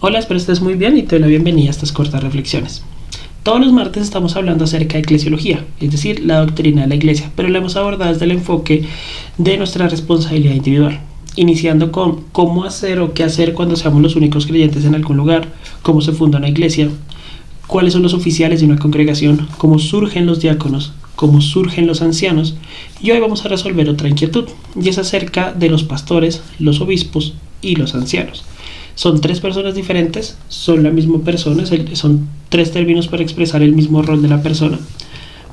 Hola, espero estés muy bien y te doy la bienvenida a estas cortas reflexiones. Todos los martes estamos hablando acerca de eclesiología, es decir, la doctrina de la iglesia, pero la hemos abordado desde el enfoque de nuestra responsabilidad individual, iniciando con cómo hacer o qué hacer cuando seamos los únicos creyentes en algún lugar, cómo se funda una iglesia, cuáles son los oficiales de una congregación, cómo surgen los diáconos, cómo surgen los ancianos, y hoy vamos a resolver otra inquietud, y es acerca de los pastores, los obispos y los ancianos. Son tres personas diferentes, son la misma persona, son tres términos para expresar el mismo rol de la persona.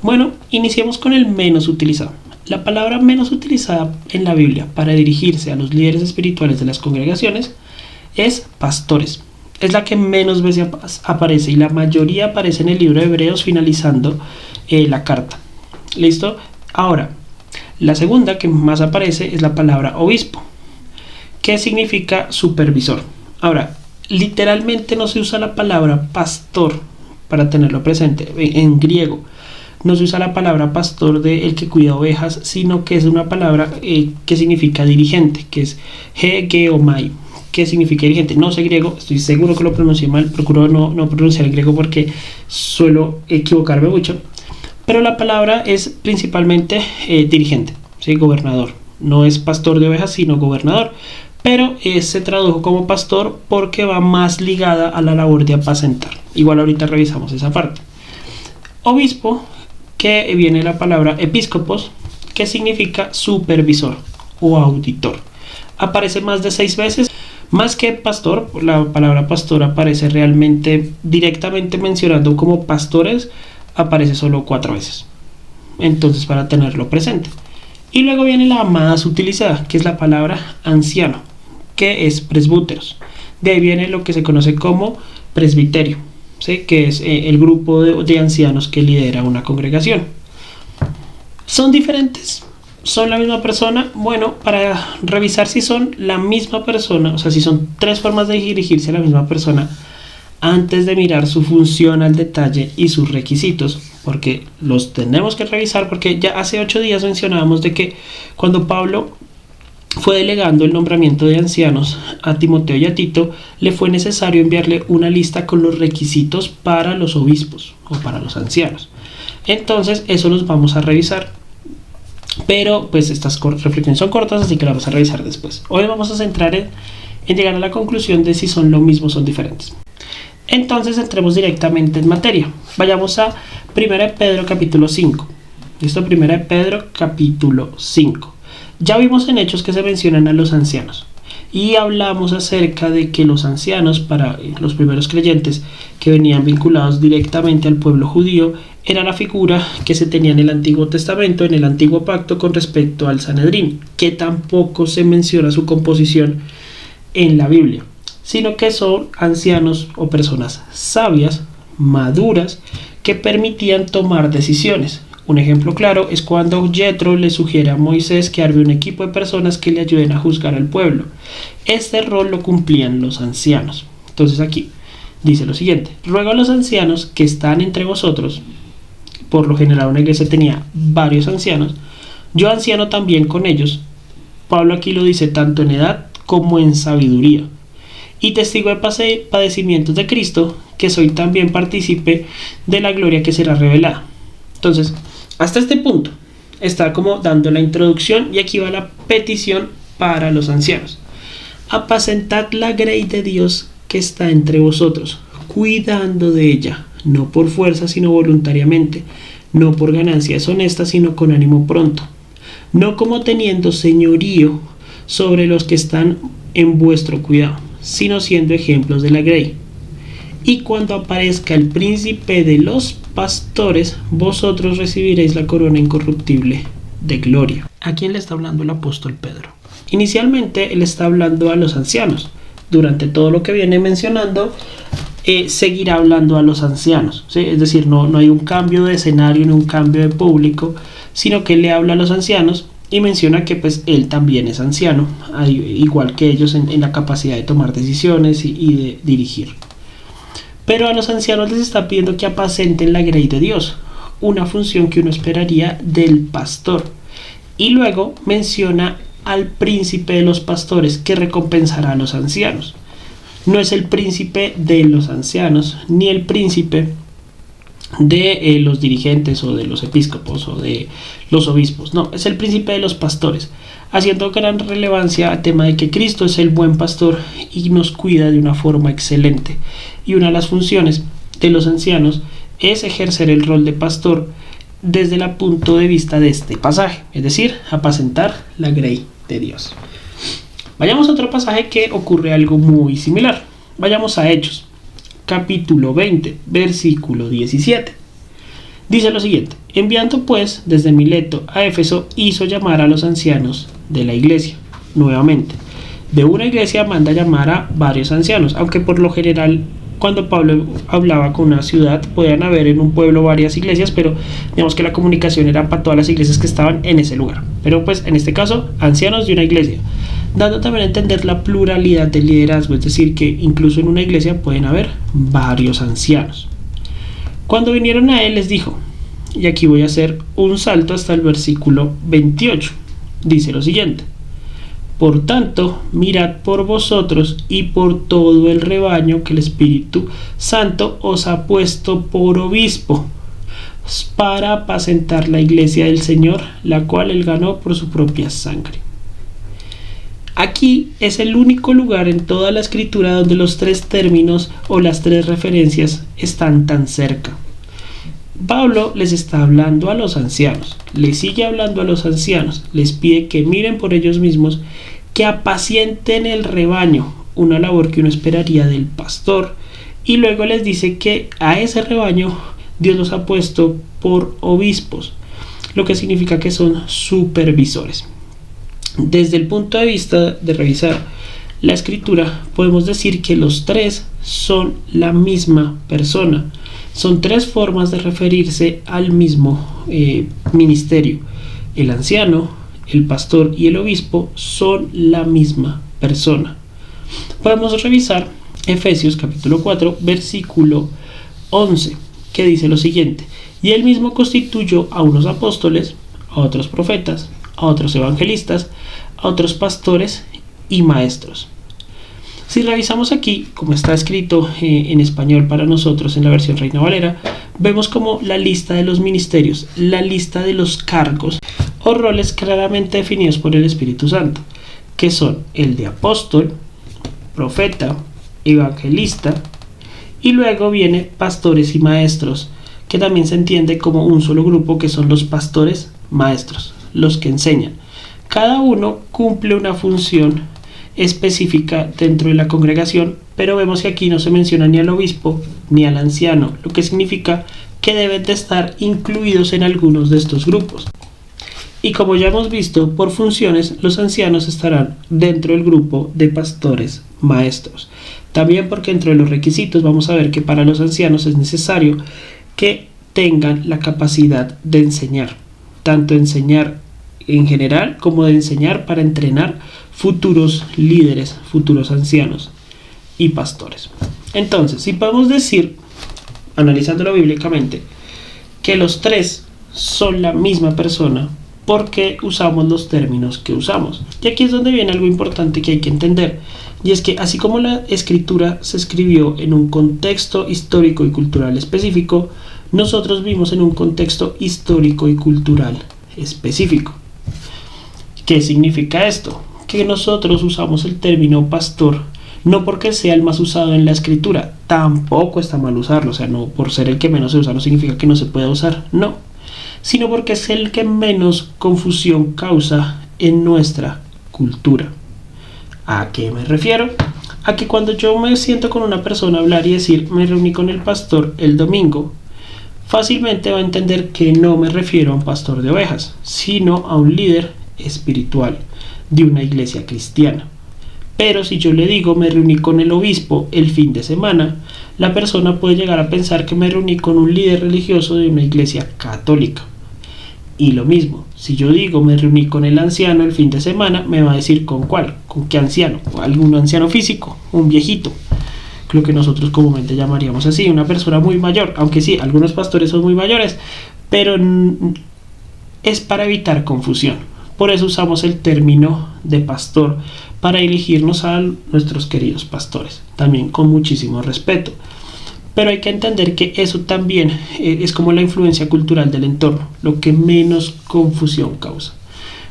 Bueno, iniciemos con el menos utilizado. La palabra menos utilizada en la Biblia para dirigirse a los líderes espirituales de las congregaciones es pastores. Es la que menos veces aparece y la mayoría aparece en el libro de Hebreos finalizando la carta. ¿Listo? Ahora, la segunda que más aparece es la palabra obispo, que significa supervisor. Ahora, literalmente no se usa la palabra pastor para tenerlo presente. En griego no se usa la palabra pastor de el que cuida ovejas, sino que es una palabra que significa dirigente, que es hegeomai, que significa dirigente. No sé griego, estoy seguro que lo pronuncié mal, procuro no pronunciar el griego porque suelo equivocarme mucho, pero la palabra es principalmente dirigente, ¿sí? Gobernador. No es pastor de ovejas, sino gobernador. Pero se tradujo como pastor porque va más ligada a la labor de apacentar. Igual ahorita revisamos esa parte. Obispo, que viene la palabra episcopos, que significa supervisor o auditor. Aparece más de 6 veces. Más que pastor, la palabra pastor aparece realmente directamente mencionando como pastores, aparece solo 4 veces. Entonces, para tenerlo presente. Y luego viene la más utilizada, que es la palabra anciano, que es presbúteros. De ahí viene lo que se conoce como presbiterio, ¿sí? Que es el grupo de ancianos que lidera una congregación. ¿Son diferentes? ¿Son la misma persona? Bueno, para revisar si son la misma persona, o sea, si son tres formas de dirigirse a la misma persona, antes de mirar su función al detalle y sus requisitos, porque los tenemos que revisar, porque ya hace 8 días mencionábamos de que cuando Pablo fue delegando el nombramiento de ancianos a Timoteo y a Tito, le fue necesario enviarle una lista con los requisitos para los obispos o para los ancianos. Entonces eso los vamos a revisar, pero pues estas reflexiones son cortas, así que las vamos a revisar después. Hoy vamos a centrar en llegar a la conclusión de si son lo mismo o son diferentes. Entonces entremos directamente en materia. Vayamos a 1 Pedro capítulo 5. ¿Listo? 1 Pedro capítulo 5. Ya vimos en Hechos que se mencionan a los ancianos. Y hablamos acerca de que los ancianos, para los primeros creyentes que venían vinculados directamente al pueblo judío, era la figura que se tenía en el Antiguo Testamento, en el Antiguo Pacto con respecto al Sanedrín, que tampoco se menciona su composición en la Biblia, sino que son ancianos o personas sabias, maduras, que permitían tomar decisiones. Un ejemplo claro es cuando Jethro le sugiere a Moisés que arme un equipo de personas que le ayuden a juzgar al pueblo. Este rol lo cumplían los ancianos. Entonces aquí dice lo siguiente: ruego a los ancianos que están entre vosotros. Por lo general una iglesia tenía varios ancianos. Yo anciano también con ellos. Pablo aquí lo dice tanto en edad como en sabiduría. Y testigo de padecimientos de Cristo, que soy también partícipe de la gloria que será revelada. Entonces, hasta este punto está como dando la introducción, y aquí va la petición para los ancianos. Apacentad la grey de Dios que está entre vosotros, cuidando de ella, no por fuerza sino voluntariamente, no por ganancias honestas sino con ánimo pronto, no como teniendo señorío sobre los que están en vuestro cuidado, sino siendo ejemplos de la grey. Y cuando aparezca el príncipe de los pastores, vosotros recibiréis la corona incorruptible de gloria. ¿A quién le está hablando el apóstol Pedro? Inicialmente él está hablando a los ancianos. Durante todo lo que viene mencionando, seguirá hablando a los ancianos, ¿sí? Es decir, no hay un cambio de escenario, no un cambio de público, sino que él le habla a los ancianos y menciona que pues él también es anciano, igual que ellos en la capacidad de tomar decisiones y de dirigir. Pero a los ancianos les está pidiendo que apacenten la grey de Dios, una función que uno esperaría del pastor. Y luego menciona al príncipe de los pastores, que recompensará a los ancianos. no es el príncipe de los ancianos, ni el príncipe de los dirigentes o de los episcopos o de los obispos. No, es el príncipe de los pastores, haciendo gran relevancia al tema de que Cristo es el buen pastor y nos cuida de una forma excelente. Y una de las funciones de los ancianos es ejercer el rol de pastor desde el punto de vista de este pasaje, es decir, apacentar la grey de Dios. Vayamos a otro pasaje que ocurre algo muy similar. Vayamos a Hechos, capítulo 20, versículo 17. Dice lo siguiente: enviando pues desde Mileto a Éfeso, hizo llamar a los ancianos de la iglesia. Nuevamente, de una iglesia manda llamar a varios ancianos, aunque por lo general cuando Pablo hablaba con una ciudad podían haber en un pueblo varias iglesias, pero digamos que la comunicación era para todas las iglesias que estaban en ese lugar. Pero pues en este caso, ancianos de una iglesia, dando también a entender la pluralidad del liderazgo, es decir, que incluso en una iglesia pueden haber varios ancianos. Cuando vinieron a él les dijo, y aquí voy a hacer un salto hasta el versículo 28, dice lo siguiente: por tanto, mirad por vosotros y por todo el rebaño que el Espíritu Santo os ha puesto por obispo, para apacentar la iglesia del Señor, la cual él ganó por su propia sangre. Aquí es el único lugar en toda la escritura donde los tres términos o las tres referencias están tan cerca. Pablo les está hablando a los ancianos, les sigue hablando a los ancianos, les pide que miren por ellos mismos, que apacienten el rebaño, una labor que uno esperaría del pastor, y luego les dice que a ese rebaño Dios los ha puesto por obispos, lo que significa que son supervisores. Desde el punto de vista de revisar la escritura, podemos decir que los tres son la misma persona. Son tres formas de referirse al mismo ministerio. El anciano, el pastor y el obispo son la misma persona. Podemos revisar Efesios capítulo 4, versículo 11, que dice lo siguiente: y él mismo constituyó a unos apóstoles, a otros profetas, a otros evangelistas, a otros pastores y maestros. Si revisamos aquí, como está escrito en español para nosotros en la versión Reina Valera, vemos como la lista de los ministerios, la lista de los cargos o roles claramente definidos por el Espíritu Santo, que son el de apóstol, profeta, evangelista, y luego viene pastores y maestros, que también se entiende como un solo grupo, que son los pastores maestros, los que enseñan. Cada uno cumple una función específica dentro de la congregación, pero vemos que aquí no se menciona ni al obispo ni al anciano, lo que significa que deben de estar incluidos en algunos de estos grupos. Y como ya hemos visto, por funciones los ancianos estarán dentro del grupo de pastores maestros. También porque dentro de los requisitos vamos a ver que para los ancianos es necesario que tengan la capacidad de enseñar, tanto enseñar en general como de enseñar para entrenar futuros líderes, futuros ancianos y pastores. Entonces, si podemos decir, analizándolo bíblicamente, que los tres son la misma persona, ¿por qué usamos los términos que usamos? Y aquí es donde viene algo importante que hay que entender, y es que así como la escritura se escribió en un contexto histórico y cultural específico, nosotros vivimos en un contexto histórico y cultural específico. ¿Qué significa esto? Que nosotros usamos el término pastor no porque sea el más usado en la escritura, tampoco está mal usarlo, o sea, no por ser el que menos se usa no significa que no se pueda usar, no, sino porque es el que menos confusión causa en nuestra cultura. ¿A qué me refiero? A que cuando yo me siento con una persona a hablar y decir me reuní con el pastor el domingo, fácilmente va a entender que no me refiero a un pastor de ovejas, sino a un líder espiritual de una iglesia cristiana. Pero si yo le digo me reuní con el obispo el fin de semana, la persona puede llegar a pensar que me reuní con un líder religioso de una iglesia católica. Y lo mismo, si yo digo me reuní con el anciano el fin de semana, me va a decir ¿con cuál? ¿Con qué anciano? ¿Algún anciano físico? ¿Un viejito? Lo que nosotros comúnmente llamaríamos así, una persona muy mayor, aunque sí, algunos pastores son muy mayores, pero es para evitar confusión. Por eso usamos el término de pastor, para elegirnos a nuestros queridos pastores, también con muchísimo respeto. Pero hay que entender que eso también es como la influencia cultural del entorno, lo que menos confusión causa.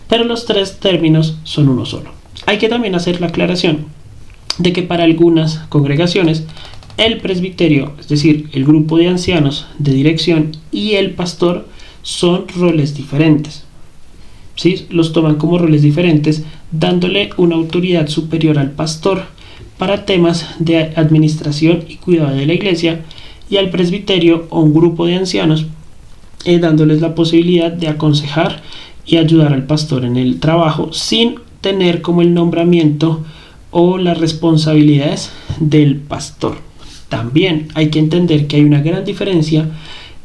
Pero los tres términos son uno solo. Hay que también hacer la aclaración de que para algunas congregaciones el presbiterio, es decir, el grupo de ancianos de dirección, y el pastor son roles diferentes. ¿Sí? Los toman como roles diferentes, dándole una autoridad superior al pastor para temas de administración y cuidado de la iglesia, y al presbiterio o un grupo de ancianos dándoles la posibilidad de aconsejar y ayudar al pastor en el trabajo sin tener como el nombramiento o las responsabilidades del pastor. También hay que entender que hay una gran diferencia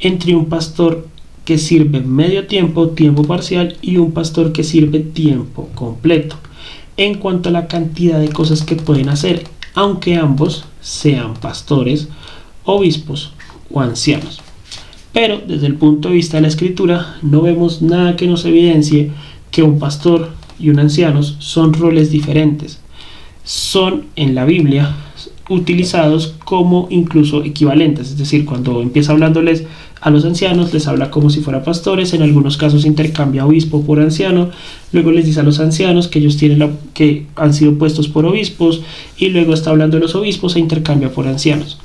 entre un pastor que sirve medio tiempo, tiempo parcial, y un pastor que sirve tiempo completo, en cuanto a la cantidad de cosas que pueden hacer, aunque ambos sean pastores, obispos o ancianos. Pero desde el punto de vista de la escritura no vemos nada que nos evidencie que un pastor y un anciano son roles diferentes. Son en la Biblia utilizados como incluso equivalentes, es decir, cuando empieza hablándoles a los ancianos les habla como si fueran pastores, en algunos casos intercambia obispo por anciano, luego les dice a los ancianos que ellos que han sido puestos por obispos, y luego está hablando de los obispos e intercambia por ancianos.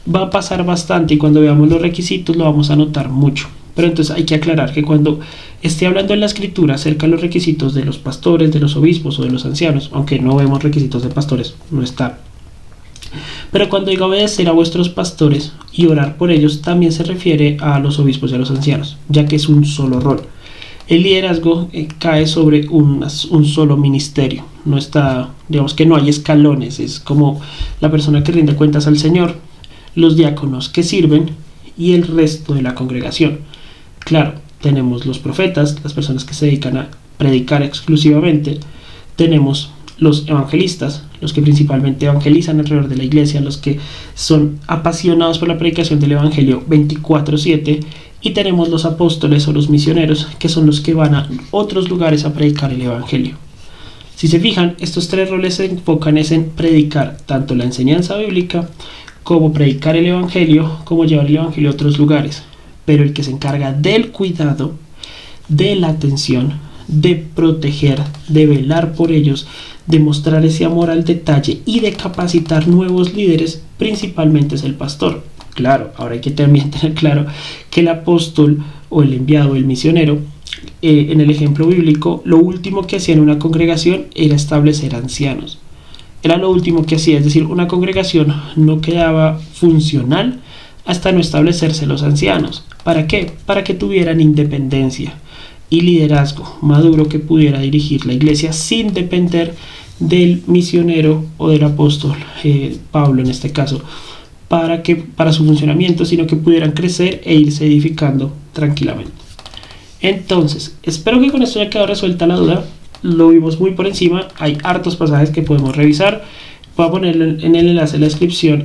Va a pasar bastante y cuando veamos los requisitos lo vamos a notar mucho. Pero entonces hay que aclarar que cuando esté hablando en la escritura acerca de los requisitos de los pastores, de los obispos o de los ancianos, aunque no vemos requisitos de pastores, no está. Pero cuando diga obedecer a vuestros pastores y orar por ellos, también se refiere a los obispos y a los ancianos, ya que es un solo rol. El liderazgo cae sobre un solo ministerio. No está, digamos que no hay escalones, es como la persona que rinde cuentas al Señor, los diáconos que sirven y el resto de la congregación. Claro, tenemos los profetas, las personas que se dedican a predicar exclusivamente, tenemos los evangelistas, los que principalmente evangelizan alrededor de la iglesia, los que son apasionados por la predicación del evangelio 24/7, y tenemos los apóstoles o los misioneros, que son los que van a otros lugares a predicar el evangelio. Si se fijan, estos tres roles se enfocan en predicar tanto la enseñanza bíblica como predicar el evangelio, como llevar el evangelio a otros lugares, pero el que se encarga del cuidado, de la atención, de proteger, de velar por ellos, de mostrar ese amor al detalle y de capacitar nuevos líderes, principalmente es el pastor. Claro, ahora hay que también tener claro que el apóstol o el enviado, el misionero, en el ejemplo bíblico, lo último que hacía en una congregación era establecer ancianos. Era lo último que hacía, es decir, una congregación no quedaba funcional hasta no establecerse los ancianos. ¿Para qué? Para que tuvieran independencia y liderazgo maduro que pudiera dirigir la iglesia sin depender del misionero o del apóstol, Pablo en este caso, para su funcionamiento, sino que pudieran crecer e irse edificando tranquilamente. Entonces, espero que con esto haya quedado resuelta la duda. Lo vimos muy por encima, hay hartos pasajes que podemos revisar. Voy a poner en el enlace en la descripción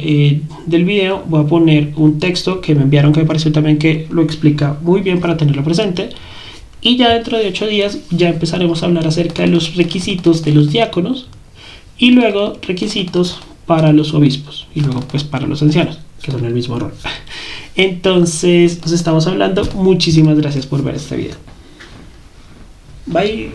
del video, voy a poner un texto que me enviaron que me pareció también que lo explica muy bien para tenerlo presente. Y ya dentro de 8 días ya empezaremos a hablar acerca de los requisitos de los diáconos y luego requisitos para los obispos y luego pues para los ancianos, que son el mismo rol. Entonces nos estamos hablando. Muchísimas gracias por ver este video. Bye.